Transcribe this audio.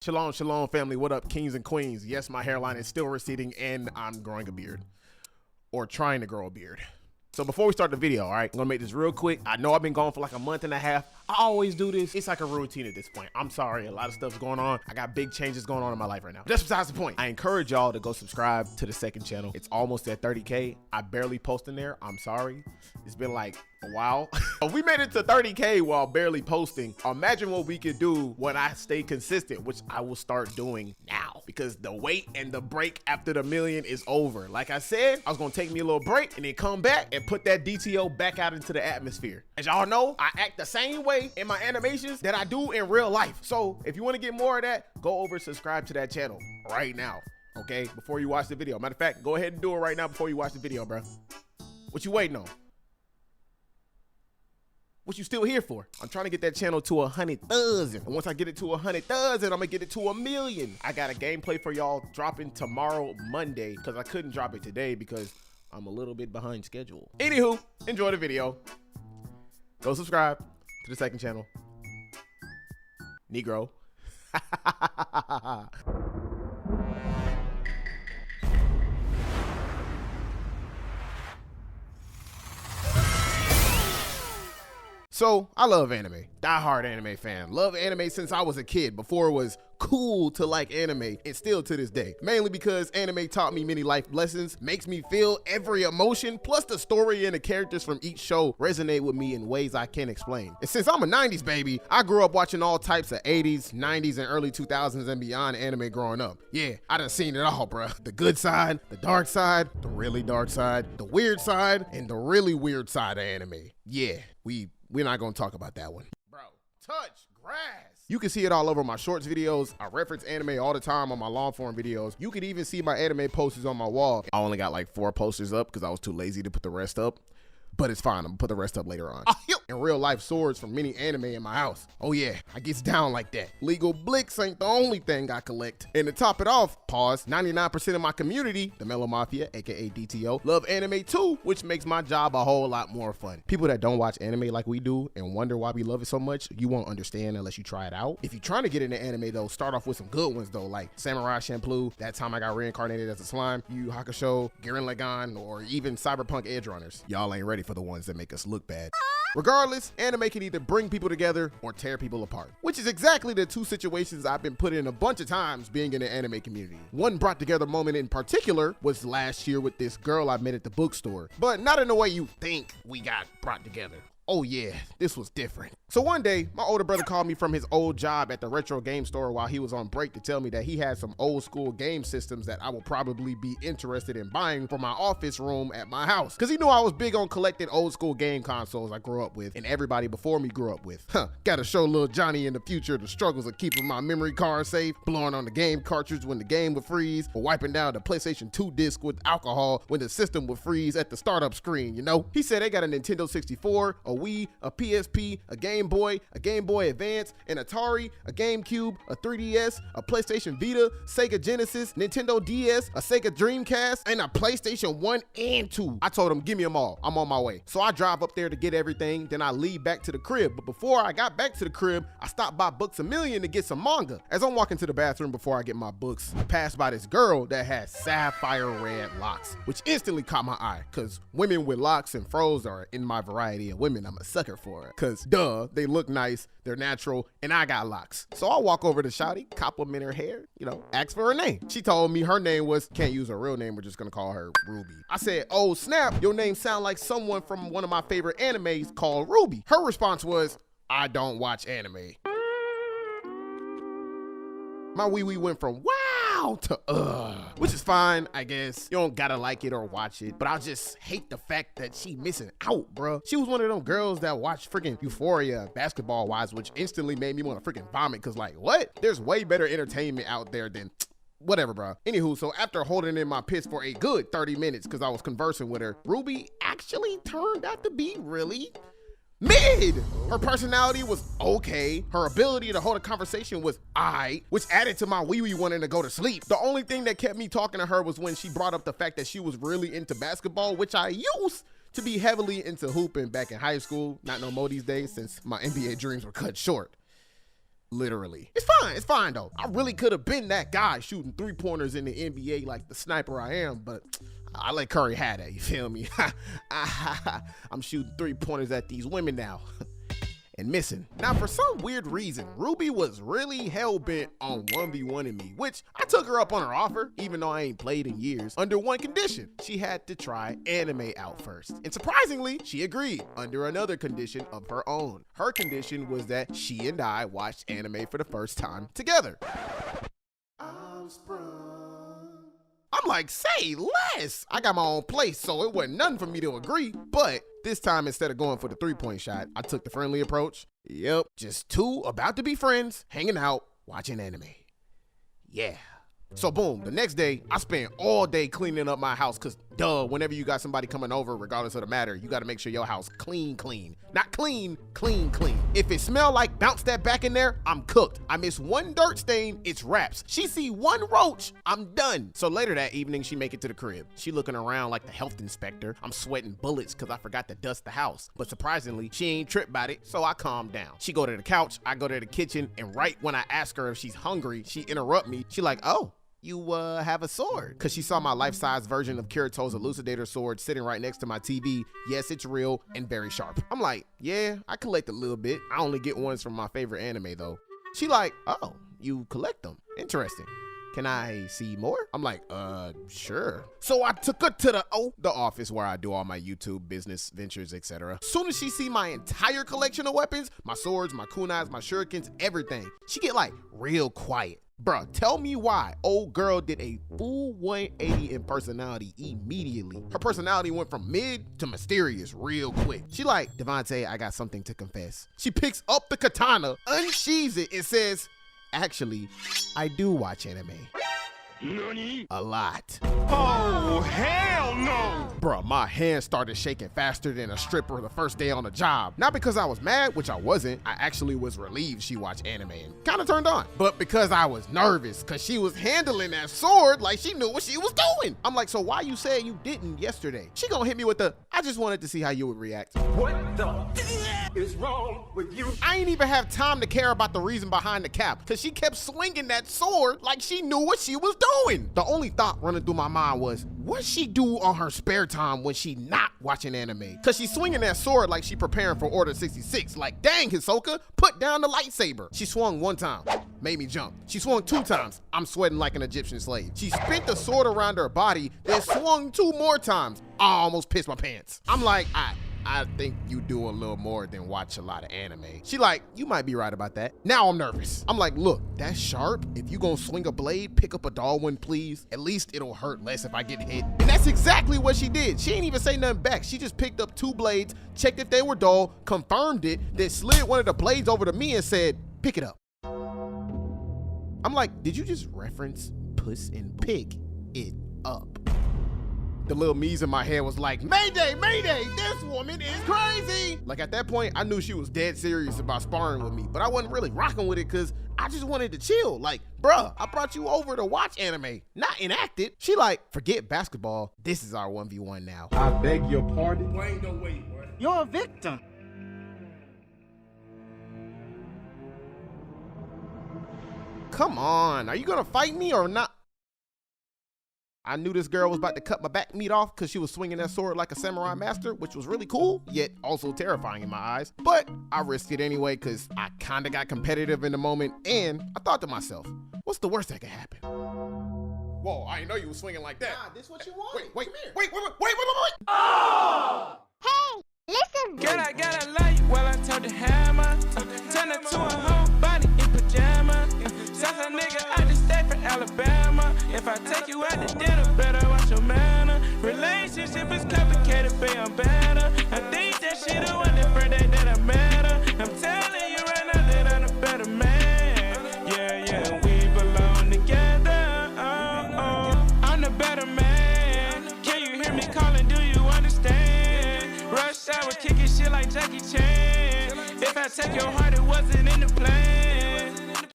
Shalom, shalom, family. What up, kings and queens? Yes, my hairline is still receding and I'm growing a beard. Or trying to grow a beard. So before we start the video, all right, I'm gonna make this real quick. I know I've been gone for like a month and a half. I always do this. It's like a routine at this point. I'm sorry, a lot of stuff's going on. I got big changes going on in my life right now. That's besides the point. I encourage y'all to go subscribe to the second channel. It's almost at 30K. I barely post in there. I'm sorry. It's been like a while. If we made it to 30K while barely posting, imagine what we could do when I stay consistent, which I will start doing now because the wait and the break after the million is over. Like I said, I was gonna take me a little break and then come back and put that DTO back out into the atmosphere. As y'all know, I act the same way in my animations that I do in real life. So if you want to get more of that, go over and subscribe to that channel right now, okay? Before you watch the video. Matter of fact, go ahead and do it right now before you watch the video, bro. What you waiting on? What you still here for? I'm trying to get that channel to 100,000. And once I get it to 100,000, I'm gonna get it to 1,000,000. I got a gameplay for y'all dropping tomorrow, Monday, because I couldn't drop it today because I'm a little bit behind schedule. Anywho, enjoy the video. Go subscribe to the second channel. Negro. So, I love anime. Die-hard anime fan. Love anime since I was a kid, before it was cool to like anime, and still to this day. Mainly because anime taught me many life lessons, makes me feel every emotion, plus the story and the characters from each show resonate with me in ways I can't explain. And since I'm a 90s baby, I grew up watching all types of 80s, 90s, and early 2000s and beyond anime growing up. Yeah, I done seen it all, bruh. The good side, the dark side, the really dark side, the weird side, and the really weird side of anime. Yeah, we're not gonna talk about that one. Bro, touch grass. You can see it all over my shorts videos. I reference anime all the time on my long form videos. You can even see my anime posters on my wall. I only got like 4 posters up because I was too lazy to put the rest up. But it's fine, I'm gonna put the rest up later on. In real life swords from many anime in my house. Oh yeah, I gets down like that. Legal Blicks ain't the only thing I collect. And to top it off, pause, 99% of my community, the Mellow Mafia, aka DTO, love anime too, which makes my job a whole lot more fun. People that don't watch anime like we do and wonder why we love it so much, you won't understand unless you try it out. If you're trying to get into anime though, start off with some good ones though, like Samurai Champloo, That Time I Got Reincarnated as a Slime, Yu Yu Hakusho, Gurren Lagann, or even Cyberpunk Edge Runners. Y'all ain't ready for the ones that make us look bad. Regardless, anime can either bring people together or tear people apart, which is exactly the 2 situations I've been put in a bunch of times being in the anime community. One brought together moment in particular was last year with this girl I met at the bookstore, but not in the way you think we got brought together. Oh yeah, this was different. So one day, my older brother called me from his old job at the retro game store while he was on break to tell me that he had some old school game systems that I will probably be interested in buying for my office room at my house. Cause he knew I was big on collecting old school game consoles I grew up with and everybody before me grew up with. Gotta show little Johnny in the future the struggles of keeping my memory card safe, blowing on the game cartridge when the game would freeze, or wiping down the PlayStation 2 disc with alcohol when the system would freeze at the startup screen, you know? He said they got a Nintendo 64, a Wii, a PSP, a Game Boy, a Game Boy Advance, an Atari, a GameCube, a 3DS, a PlayStation Vita, Sega Genesis, Nintendo DS, a Sega Dreamcast, and a PlayStation 1 and 2. I told him, give me them all. I'm on my way. So I drive up there to get everything, then I leave back to the crib. But before I got back to the crib, I stopped by Books A Million to get some manga. As I'm walking to the bathroom before I get my books, I passed by this girl that had sapphire red locks, which instantly caught my eye, because women with locks and froze are in my variety of women I'm a sucker for it. Cause duh, they look nice, they're natural, and I got locks. So I walk over to Shawty, compliment her hair, you know, ask for her name. She told me her name was, can't use her real name, we're just gonna call her Ruby. I said, oh snap, your name sound like someone from one of my favorite animes called Ruby. Her response was, I don't watch anime. My wee went from wow to which is fine, I guess. You don't gotta like it or watch it, but I just hate the fact that she missing out, bruh. She was one of them girls that watched freaking Euphoria Basketball Wives, which instantly made me want to freaking vomit, cause like, what? There's way better entertainment out there than whatever, bro. Anywho, so after holding in my piss for a good 30 minutes because I was conversing with her, Ruby actually turned out to be really mid. Her personality was okay. Her ability to hold a conversation was aight, which added to my wee wanting to go to sleep. The only thing that kept me talking to her was when she brought up the fact that she was really into basketball, which I used to be heavily into hooping back in high school. Not no more these days since my NBA dreams were cut short. Literally. It's fine though. I really could have been that guy shooting 3-pointers in the NBA like the sniper I am, but I let Curry have that, you feel me? I'm shooting 3-pointers at these women now. And missing. Now, for some weird reason, Ruby was really hell-bent on 1v1ing me, which I took her up on her offer, even though I ain't played in years, under one condition. She had to try anime out first. And surprisingly, she agreed, under another condition of her own. Her condition was that she and I watched anime for the first time together. I'm like, say less. I got my own place, so it wasn't nothing for me to agree. But this time, instead of going for the 3-point shot, I took the friendly approach. Yep, just two about to be friends, hanging out, watching anime. Yeah. So boom, the next day, I spent all day cleaning up my house because duh, whenever you got somebody coming over, regardless of the matter, you got to make sure your house clean. Not clean. If it smell like bounce that back in there, I'm cooked. I miss one dirt stain, it's wraps. She see one roach, I'm done. So later that evening, she make it to the crib. She looking around like the health inspector. I'm sweating bullets because I forgot to dust the house. But surprisingly, she ain't tripped about it, so I calmed down. She go to the couch, I go to the kitchen, and right when I ask her if she's hungry, she interrupt me. She like, oh, you have a sword? Cause she saw my life-size version of Kirito's Elucidator sword sitting right next to my TV. Yes, it's real and very sharp. I'm like, yeah, I collect a little bit. I only get ones from my favorite anime though. She like, oh, you collect them? Interesting. Can I see more? I'm like, sure. So I took her to the office where I do all my YouTube business ventures, etc. Soon as she see my entire collection of weapons, my swords, my kunais, my shurikens, everything, she get like real quiet. Bruh, tell me why old girl did a full 180 in personality immediately. Her personality went from mid to mysterious real quick. She like, Devonte, I got something to confess. She picks up the katana, unsheathes it, and says, actually, I do watch anime. Nani? A lot. Oh, hell no! Bruh, my hands started shaking faster than a stripper the first day on the job. Not because I was mad, which I wasn't. I actually was relieved she watched anime and kind of turned on. But because I was nervous, because she was handling that sword like she knew what she was doing. I'm like, so why you said you didn't yesterday? She gonna hit me with the, I just wanted to see how you would react. What the is wrong with you? I ain't even have time to care about the reason behind the cap, because she kept swinging that sword like she knew what she was doing. The only thought running through my mind was, what she do on her spare time when she not watching anime? Cause she's swinging that sword like she preparing for Order 66. Like, dang, Hisoka, put down the lightsaber. She swung one time, made me jump. She swung 2 times. I'm sweating like an Egyptian slave. She spent the sword around her body, then swung 2 more times. I almost pissed my pants. I'm like, I think you do a little more than watch a lot of anime. She like, you might be right about that. Now I'm nervous. I'm like, look, that's sharp. If you gonna swing a blade, pick up a dull one, please. At least it'll hurt less if I get hit. And that's exactly what she did. She ain't even say nothing back. She just picked up 2 blades, checked if they were dull, confirmed it, then slid one of the blades over to me and said, pick it up. I'm like, did you just reference puss and pick it up? The little me's in my head was like, Mayday, Mayday, this woman is crazy. Like at that point, I knew she was dead serious about sparring with me, but I wasn't really rocking with it because I just wanted to chill. Like, bruh, I brought you over to watch anime, not enact it. She like, forget basketball. This is our 1v1 now. I beg your pardon? Wait, no, wait. You're a victim. Come on, are you gonna fight me or not? I knew this girl was about to cut my back meat off because she was swinging that sword like a samurai master, which was really cool, yet also terrifying in my eyes. But I risked it anyway because I kind of got competitive in the moment, and I thought to myself, what's the worst that could happen? Whoa, I didn't know you were swinging like that. Nah, this what you want. Wait. Oh! Hey, listen. Girl, I gotta lie while I told the hammer. Turn her to a whole body in pajamas. South a nigga, I just stay from Alabama. If I take you out to dinner, better watch your manner. Relationship is complicated, babe, I'm better. I think that she the one that birthday that I met her. I'm telling you right now that I'm a better man. Yeah, we belong together. I'm the better man. Can you hear me calling? Do you understand? Rush hour, kicking shit like Jackie Chan. If I take your heart, it wasn't in the plan.